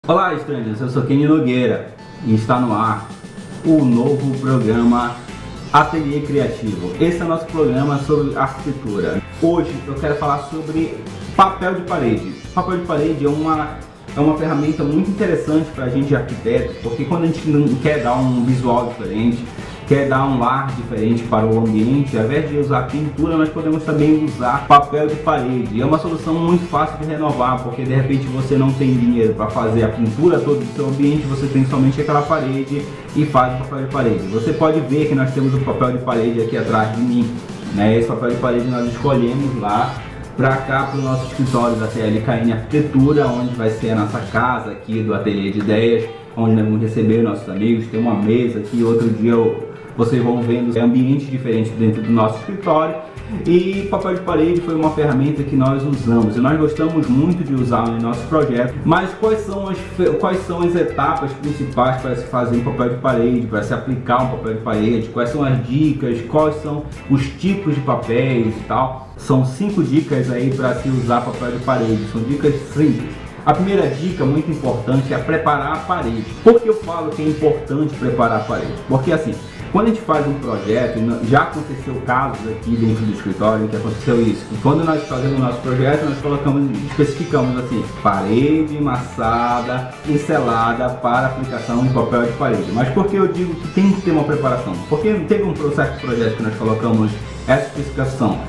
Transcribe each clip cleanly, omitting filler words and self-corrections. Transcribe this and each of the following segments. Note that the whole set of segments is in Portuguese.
Olá, estranhos, eu sou Kenny Nogueira e está no ar o novo programa Ateliê Criativo. Esse é o nosso programa sobre arquitetura. Hoje eu quero falar sobre papel de parede. Papel de parede é uma ferramenta muito interessante para a gente arquiteto, porque quando a gente não quer dar um visual diferente, quer dar um ar diferente para o ambiente, ao invés de usar pintura, nós podemos também usar papel de parede. É uma solução muito fácil de renovar, porque de repente você não tem dinheiro para fazer a pintura toda do seu ambiente, você tem somente aquela parede e faz o papel de parede. Você pode ver que nós temos o papel de parede aqui atrás de mim, né? Esse papel de parede nós escolhemos lá para cá, para o nosso escritório da TLKN Arquitetura, onde vai ser a nossa casa aqui do Ateliê de Ideias, onde nós vamos receber nossos amigos. Tem uma mesa aqui, outro dia vocês vão vendo ambientes diferentes dentro do nosso escritório. E papel de parede foi uma ferramenta que nós usamos e nós gostamos muito de usar no nosso projeto. Mas quais são as etapas principais para se fazer um papel de parede, para se aplicar um papel de parede? Quais são as dicas? Quais são os tipos de papéis e tal? São 5 dicas aí para se usar papel de parede. São dicas simples. A primeira dica muito importante é preparar a parede. Por que eu falo que é importante preparar a parede? Porque assim, quando a gente faz um projeto, já aconteceu casos aqui dentro do escritório em que aconteceu isso. E quando nós fazemos o nosso projeto, nós especificamos assim: parede emassada, encelada para aplicação de papel de parede. Mas por que eu digo que tem que ter uma preparação? Porque teve um certo projeto que nós colocamos essa especificação: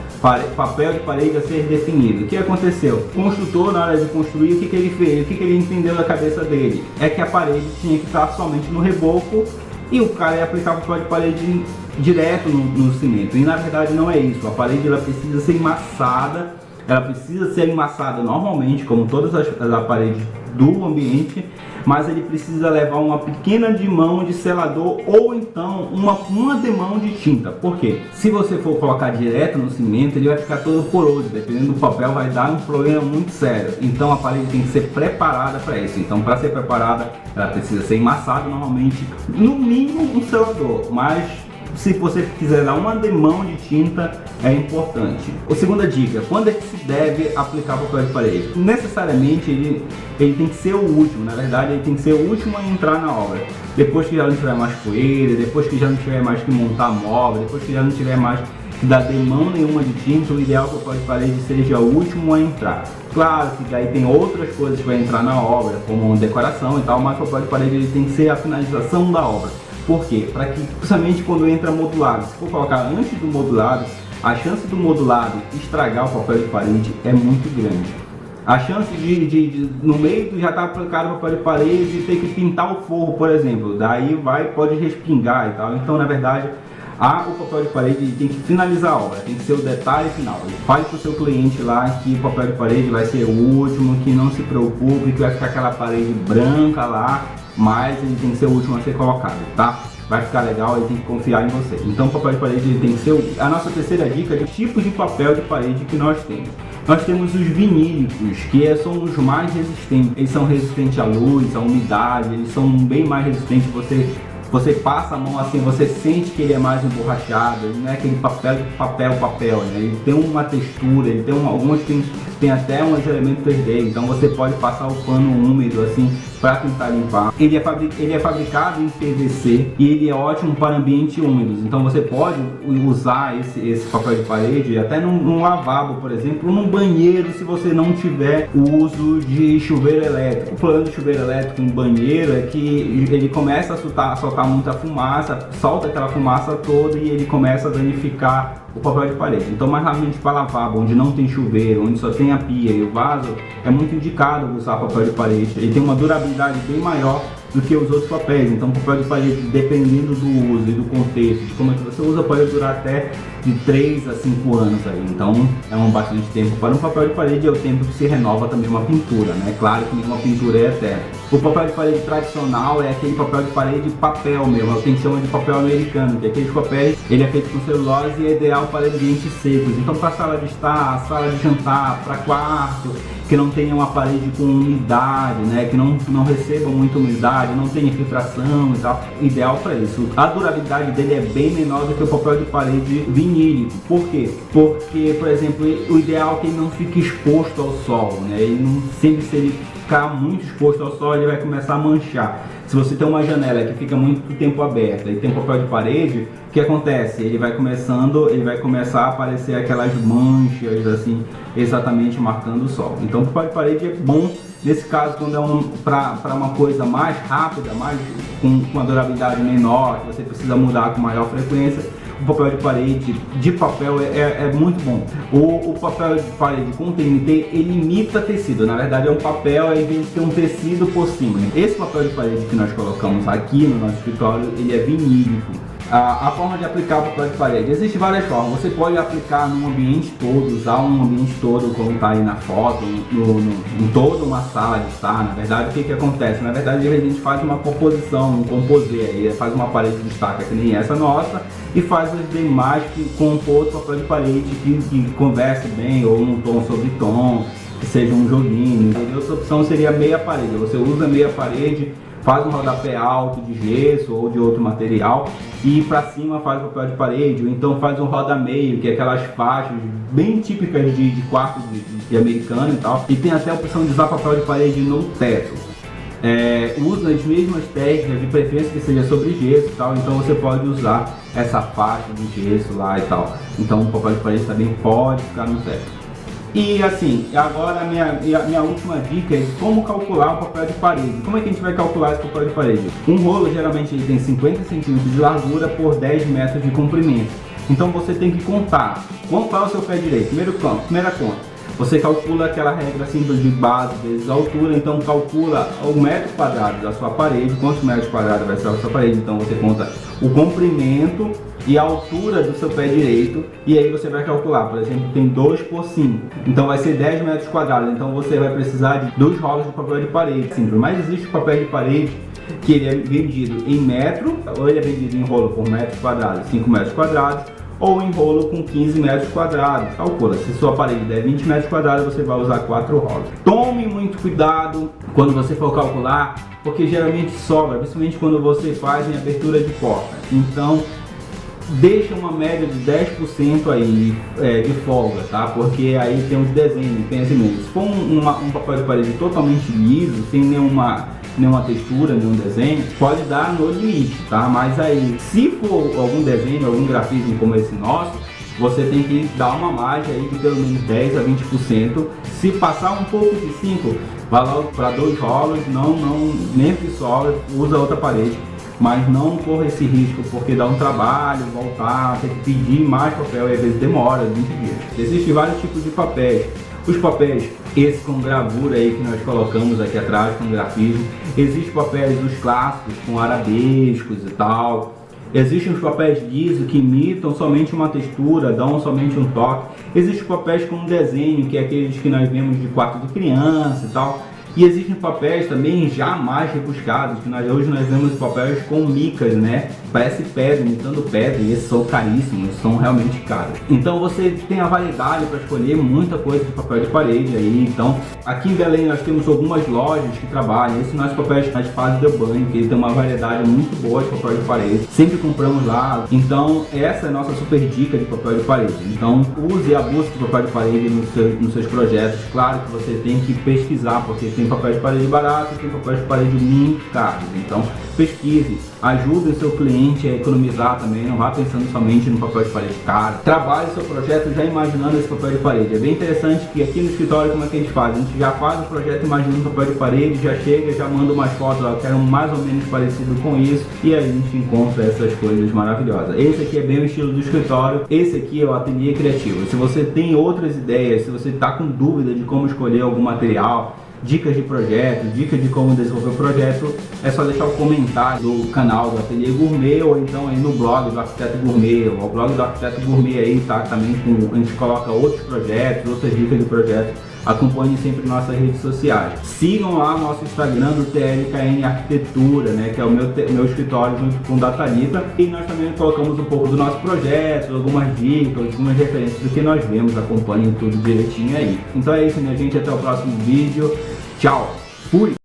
papel de parede a ser definido. O que aconteceu? O construtor, na hora de construir, o que ele fez? O que ele entendeu da cabeça dele? É que a parede tinha que estar somente no reboco e o cara ia aplicar o papel de parede direto no cimento. E na verdade não é isso. A parede ela precisa ser emassada. Ela precisa ser emassada normalmente, como todas as paredes do ambiente, mas ele precisa levar uma pequena demão de selador ou então uma demão de tinta. Por quê? Se você for colocar direto no cimento, ele vai ficar todo poroso, dependendo do papel vai dar um problema muito sério. Então a parede tem que ser preparada para isso. Então, para ser preparada, ela precisa ser emassada normalmente, no mínimo um selador, mas se você quiser dar uma demão de tinta, é importante. A segunda dica: quando é que se deve aplicar papel de parede? Necessariamente ele tem que ser o último. Na verdade, ele tem que ser o último a entrar na obra. Depois que já não tiver mais poeira, depois que já não tiver mais que montar móvel, depois que já não tiver mais que dar demão nenhuma de tinta, o ideal é que o papel de parede seja o último a entrar. Claro que daí tem outras coisas que vai entrar na obra, como decoração e tal, mas o papel de parede ele tem que ser a finalização da obra. Por quê? Para que, principalmente quando entra modulado, se for colocar antes do modulado, a chance do modulado estragar o papel de parede é muito grande. A chance de no meio já estar aplicado o papel de parede e ter que pintar o forro, por exemplo, daí pode respingar e tal. Então, na verdade, o papel de parede tem que finalizar a obra, tem que ser o detalhe final. Fale para o seu cliente lá que o papel de parede vai ser o último, que não se preocupe, que vai ficar aquela parede branca lá, mas ele tem que ser o último a ser colocado, tá? Vai ficar legal, ele tem que confiar em você. Então o papel de parede ele tem que ser a nossa terceira dica de tipos de papel de parede que nós temos. Nós temos os vinílicos, que são os mais resistentes. Eles são resistentes à luz, à umidade, eles são bem mais resistentes. Você passa a mão assim, você sente que ele é mais emborrachado, ele não é aquele papel, né? Ele tem uma textura, ele tem alguns tem até uns elementos 3D, então você pode passar o pano úmido assim para tentar limpar. Ele é fabricado em PVC e ele é ótimo para ambientes úmidos, então você pode usar esse papel de parede até num lavabo, por exemplo, num banheiro, se você não tiver o uso de chuveiro elétrico. O problema do chuveiro elétrico no banheiro é que ele começa a soltar muita fumaça, solta aquela fumaça toda e ele começa a danificar o papel de parede. Então, mais rapidamente para lavabo, onde não tem chuveiro, onde só tem a pia e o vaso, é muito indicado usar papel de parede. Ele tem uma durabilidade bem maior do que os outros papéis. Então, papel de parede, dependendo do uso e do contexto, de como é que você usa, pode durar até de 3 a 5 anos aí. Então, é um bastante tempo. Para um papel de parede é o tempo que se renova também uma pintura, né? Claro que nenhuma pintura é eterna. O papel de parede tradicional é aquele papel de parede papel mesmo, é o que a gente chama de papel americano, que é aqueles papéis, ele é feito com celulose e é ideal para ambientes secos. Então, para sala de estar, sala de jantar, para quarto, que não tenha uma parede com umidade, né? Que não receba muita umidade, não tenha infiltração e tal, ideal para isso. A durabilidade dele é bem menor do que o papel de parede vinílico. Por quê? Porque, por exemplo, o ideal é que ele não fique exposto ao sol, né? Ele não, sempre se ele ficar muito exposto ao sol, ele vai começar a manchar. Se você tem uma janela que fica muito tempo aberta e tem papel de parede, o que acontece? Ele vai começar a aparecer aquelas manchas assim, exatamente marcando o sol. Então o papel de parede é bom nesse caso quando é para uma coisa mais rápida, mais com uma durabilidade menor, que você precisa mudar com maior frequência. O papel de parede de papel é muito bom. O papel de parede com TNT, ele imita tecido. Na verdade é um papel, em vez de ter um tecido por cima. Esse papel de parede que nós colocamos aqui no nosso escritório, ele é vinílico. A forma de aplicar o papel de parede, existem várias formas. Você pode aplicar no ambiente todo, usar um ambiente todo, como está aí na foto, em toda uma sala de estar. Na verdade, o que acontece? Na verdade, a gente faz uma composição, um composê aí, faz uma parede de estaca que nem essa nossa e faz as demais que compor outro papel de parede que converse bem, ou um tom sobre tom, que seja um joguinho. E outra opção seria meia parede. Você usa meia parede, faz um rodapé alto de gesso ou de outro material e para cima faz papel de parede, ou então faz um roda-meio, que é aquelas faixas bem típicas de quarto de americano e tal. E tem até a opção de usar papel de parede no teto. Usa as mesmas técnicas, de preferência que seja sobre gesso e tal, então você pode usar essa faixa de gesso lá e tal. Então o papel de parede também pode ficar no teto. E assim, agora a minha última dica é como calcular o papel de parede. Como é que a gente vai calcular esse papel de parede? Um rolo geralmente ele tem 50 centímetros de largura por 10 metros de comprimento. Então você tem que contar quanto é o seu pé direito. Primeira conta. Você calcula aquela regra simples de base vezes a altura, então calcula o metro quadrado da sua parede, quantos metros quadrados vai ser a sua parede, então você conta o comprimento e a altura do seu pé direito, e aí você vai calcular, por exemplo, tem 2 por 5, então vai ser 10 metros quadrados, então você vai precisar de 2 rolos de papel de parede, simples. Mas existe o papel de parede que ele é vendido em metro, ou ele é vendido em rolo por metro quadrado, 5 metros quadrados, ou em rolo com 15 metros quadrados. Calcula, se sua parede der 20 metros quadrados, você vai usar 4 rolos. Tome muito cuidado quando você for calcular, porque geralmente sobra, principalmente quando você faz em abertura de porta. Então, deixa uma média de 10% aí de folga, tá? Porque aí tem os desenhos, pense mesmo. Se for um papel de parede totalmente liso, sem nenhuma textura, nenhum desenho, pode dar no limite, tá? Mas aí, se for algum desenho, algum grafismo como esse nosso, você tem que dar uma margem aí de pelo menos 10 a 20%. Se passar um pouco de 5, vai logo para 2 rolos, nem que sobra, usa outra parede. Mas não corra esse risco, porque dá um trabalho, voltar, ter que pedir mais papel e às vezes demora 20 dias. Existem vários tipos de papéis. Os papéis, esse com gravura aí que nós colocamos aqui atrás, com grafismo. Existem papéis os clássicos, com arabescos e tal. Existem os papéis lisos que imitam somente uma textura, dão somente um toque. Existem os papéis com desenho, que é aqueles que nós vemos de quarto de criança e tal. E existem papéis também já mais rebuscados, que hoje nós vemos papéis com micas, né? Parece pedra, imitando pedra, e esses são caríssimos, são realmente caros. Então você tem a variedade para escolher muita coisa de papel de parede aí. Então, aqui em Belém nós temos algumas lojas que trabalham. Esse nosso papel é de fase de banho, que ele tem uma variedade muito boa de papel de parede. Sempre compramos lá. Então, essa é a nossa super dica de papel de parede. Então, use e abuse de papel de parede nos seus projetos. Claro que você tem que pesquisar, porque tem papel de parede barato e tem papel de parede muito caro. Então pesquise, ajude o seu cliente a economizar também, não vá pensando somente no papel de parede caro. Trabalhe seu projeto já imaginando esse papel de parede. É bem interessante que aqui no escritório, como é que a gente faz? A gente já faz o projeto imaginando o papel de parede, já chega, já manda umas fotos, eu quero mais ou menos parecido com isso, e aí a gente encontra essas coisas maravilhosas. Esse aqui é bem o estilo do escritório, esse aqui é o ateliê criativo. Se você tem outras ideias, se você está com dúvida de como escolher algum material, dicas de projeto, dicas de como desenvolver o projeto, é só deixar o comentário do canal do Ateliê Gourmet, ou então aí no blog do Arquiteto Gourmet. O blog do Arquiteto Gourmet aí tá também a gente coloca outros projetos, outras dicas de projeto. Acompanhe sempre nossas redes sociais. Sigam lá o nosso Instagram do TLKN Arquitetura, né, que é o meu escritório junto com o da Thalita. E nós também colocamos um pouco do nosso projeto, algumas dicas, algumas referências do que nós vemos. Acompanhem tudo direitinho aí. Então é isso, minha gente. Até o próximo vídeo. Tchau. Fui!